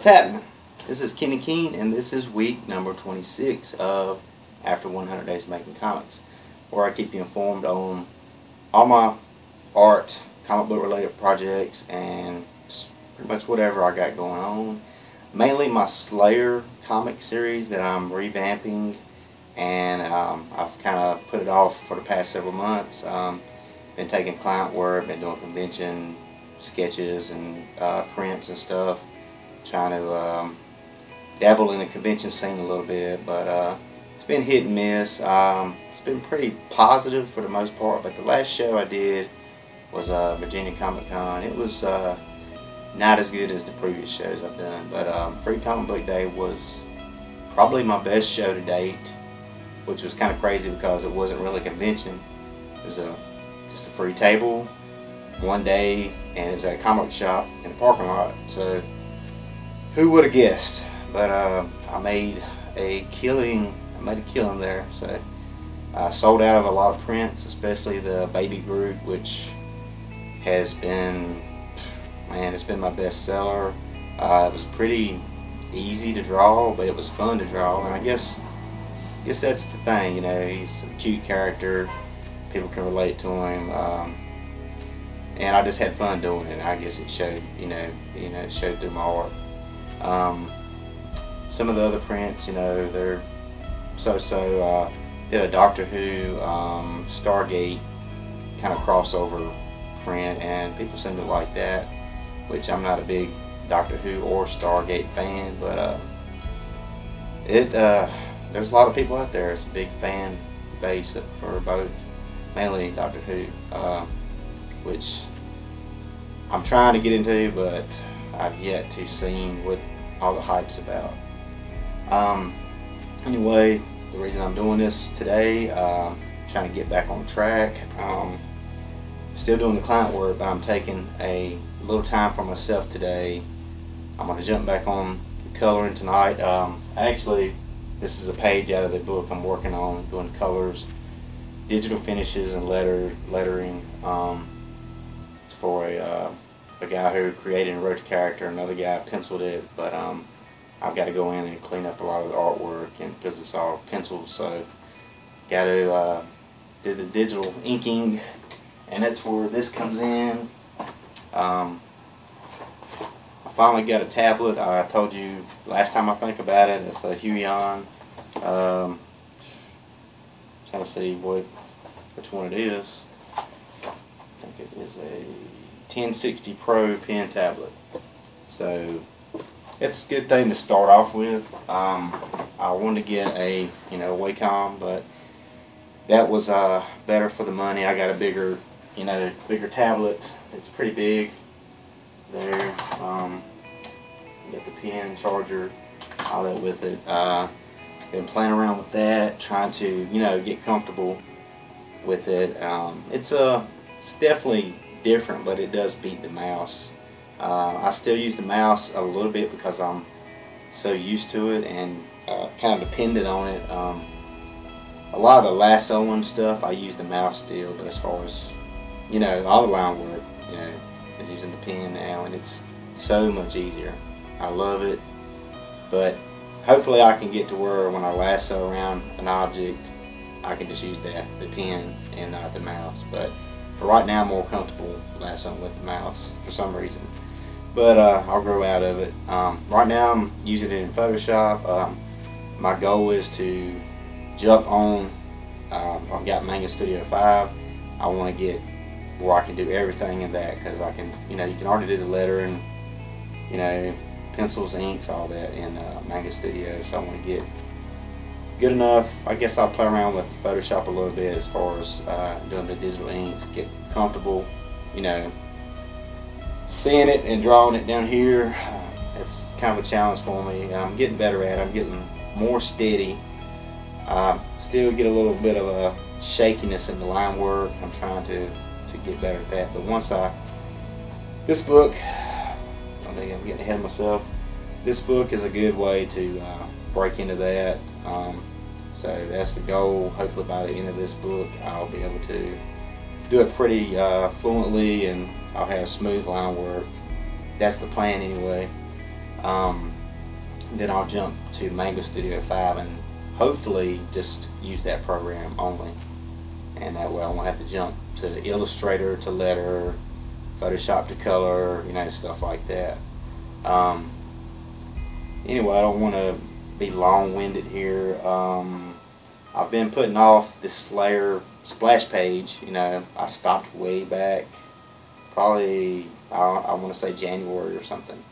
happening? This is Kenny Keene, and this is week number 26 of After 100 Days of Making Comics, where I keep you informed on all my art, comic book related projects, and pretty much whatever I got going on. Mainly my Slayer comic series that I'm revamping, and I've kind of put it off for the past several months. Been taking client work, been doing convention sketches and prints and stuff, trying to dabble in the convention scene a little bit, but it's been hit and miss. It's been pretty positive for the most part, but the last show I did was Virginia Comic Con. It was not as good as the previous shows I've done, but Free Comic Book Day was probably my best show to date, which was kind of crazy because it wasn't really a convention. It was just a free table, one day, and it was at a comic shop in the parking lot. So who would have guessed? But I made a killing. There. So I sold out of a lot of prints, especially the Baby Groot, which has been, man, it's been my best seller. It was pretty easy to draw, but it was fun to draw, and I guess that's the thing, you know. He's a cute character, people can relate to him, and I just had fun doing it. I guess it showed, it showed through my art. Some of the other prints, they're so. Did a Doctor Who, Stargate kind of crossover print, and people seem to like that, which I'm not a big Doctor Who or Stargate fan, but there's a lot of people out there. It's a big fan base for both, mainly Doctor Who, which I'm trying to get into, but I've yet to see what all the hype's about. Anyway, the reason I'm doing this today, trying to get back on track. Still doing the client work, but I'm taking a little time for myself today. I'm going to jump back on the coloring tonight. Actually, this is a page out of the book I'm working on, doing colors, digital finishes, and lettering. It's for a guy who created and wrote the character. Another guy penciled it, but I've got to go in and clean up a lot of the artwork, and because it's all pencils, so got to do the digital inking, and that's where this comes in. I finally got a tablet. I told you last time I think about it, it's a Huion. Trying to see which one it is. I think it is a 1060 Pro pen tablet. So it's a good thing to start off with. I wanted to get a Wacom, but that was better for the money. I got a bigger tablet. It's pretty big. There, got the pen, charger, all that with it. Been playing around with that, trying to get comfortable with it. It's definitely different, but it does beat the mouse. I still use the mouse a little bit because I'm so used to it and kind of dependent on it. A lot of the lassoing stuff I use the mouse still, but as far as all the line work, I'm using the pen now, and it's so much easier. I love it, but hopefully I can get to where when I lasso around an object, I can just use the pen and not the mouse. But for right now, I'm more comfortable lassoing with the mouse for some reason. But I'll grow out of it. Right now I'm using it in Photoshop. My goal is to jump on, I've got Manga Studio 5. I want to get where I can do everything in that, because I can, you can already do the lettering, pencils, inks, all that in Manga Studio. So I want to get good enough. I guess I'll play around with Photoshop a little bit as far as doing the digital inks, get comfortable, seeing it and drawing it down here. It's kind of a challenge for me. I'm getting better at it. I'm getting more steady. Still get a little bit of a shakiness in the line work. I'm trying to get better at that. But this book, I think I'm getting ahead of myself. This book is a good way to break into that. So that's the goal. Hopefully by the end of this book, I'll be able to do it pretty fluently, and I'll have smooth line work. That's the plan anyway. then I'll jump to Mango Studio 5 and hopefully just use that program only. And that way I won't have to jump to Illustrator to letter, Photoshop to color, you know, stuff like that. Anyway, I don't want to be long-winded here. I've been putting off this Slayer splash page. You know, I stopped way back, probably I want to say January or something,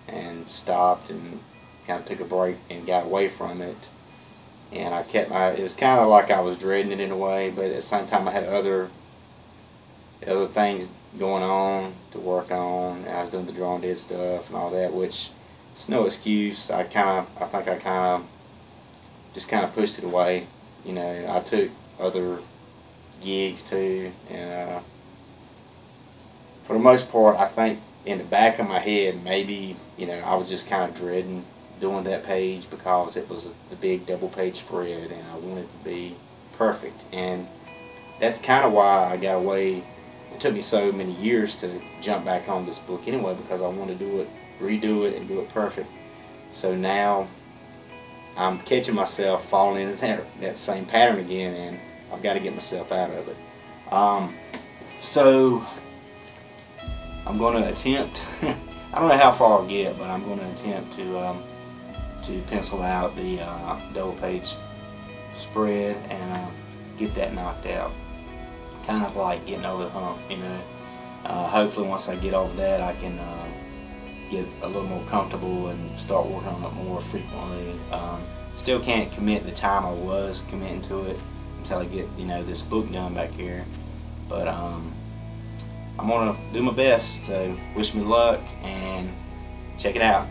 and stopped and kind of took a break and got away from it. And I kept it was kind of like I was dreading it in a way, but at the same time I had other things going on to work on, and I was doing the Drawing Dead stuff and all that, which it's no excuse. I think I just kind of pushed it away. You know, I took other gigs too, and for the most part, I think in the back of my head, maybe, you know, I was just kind of dreading doing that page because it was the big double page spread, and I wanted it to be perfect. And that's kind of why I got away. It took me so many years to jump back on this book anyway, because I want to do it, redo it, and do it perfect. So now I'm catching myself falling into that same pattern again, and I've got to get myself out of it. So I'm going to attempt, I don't know how far I'll get, but I'm going to attempt to pencil out the double page spread and get that knocked out. Kind of like getting over the hump, you know. Hopefully once I get over that, I can get a little more comfortable and start working on it more frequently. Still can't commit the time I was committing to it until I get, you know, this book done back here. But I'm gonna do my best. So wish me luck and check it out.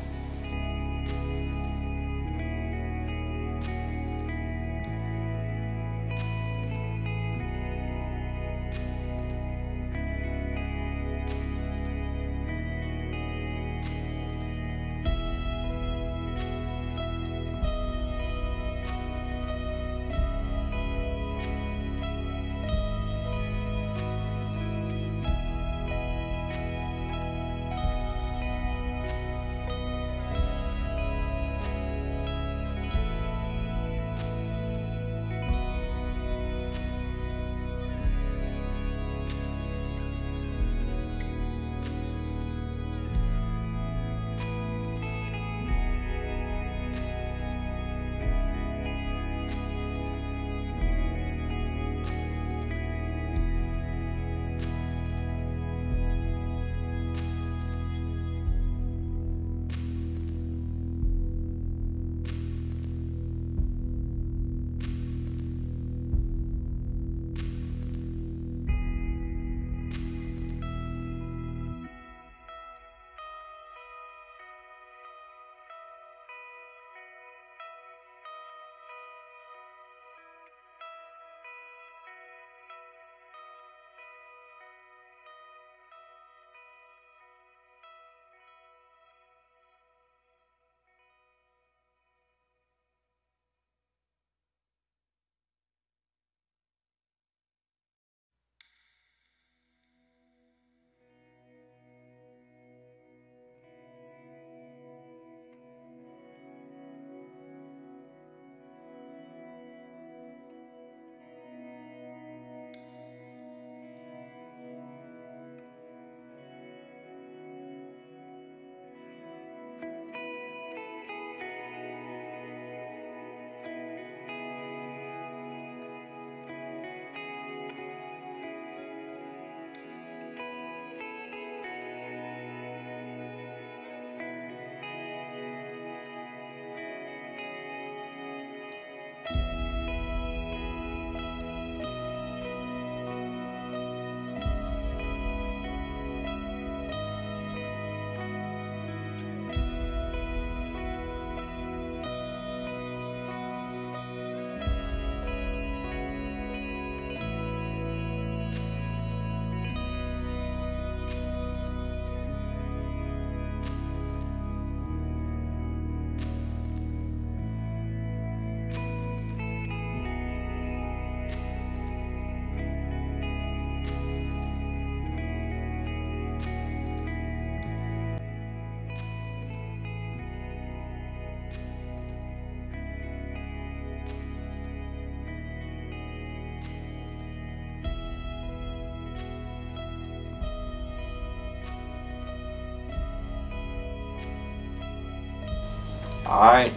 Alright,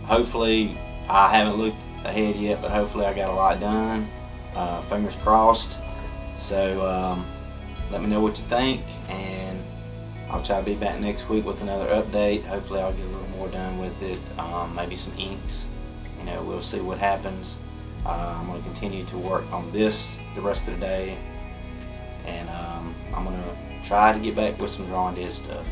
hopefully, I haven't looked ahead yet, but hopefully I got a lot done. Fingers crossed. So let me know what you think, and I'll try to be back next week with another update. Hopefully I'll get a little more done with it, maybe some inks. You know, we'll see what happens. I'm going to continue to work on this the rest of the day, and I'm going to try to get back with some drawing dead stuff.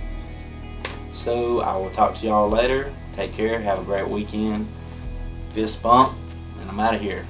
So I will talk to y'all later. Take care. Have a great weekend. Fist bump, and I'm out of here.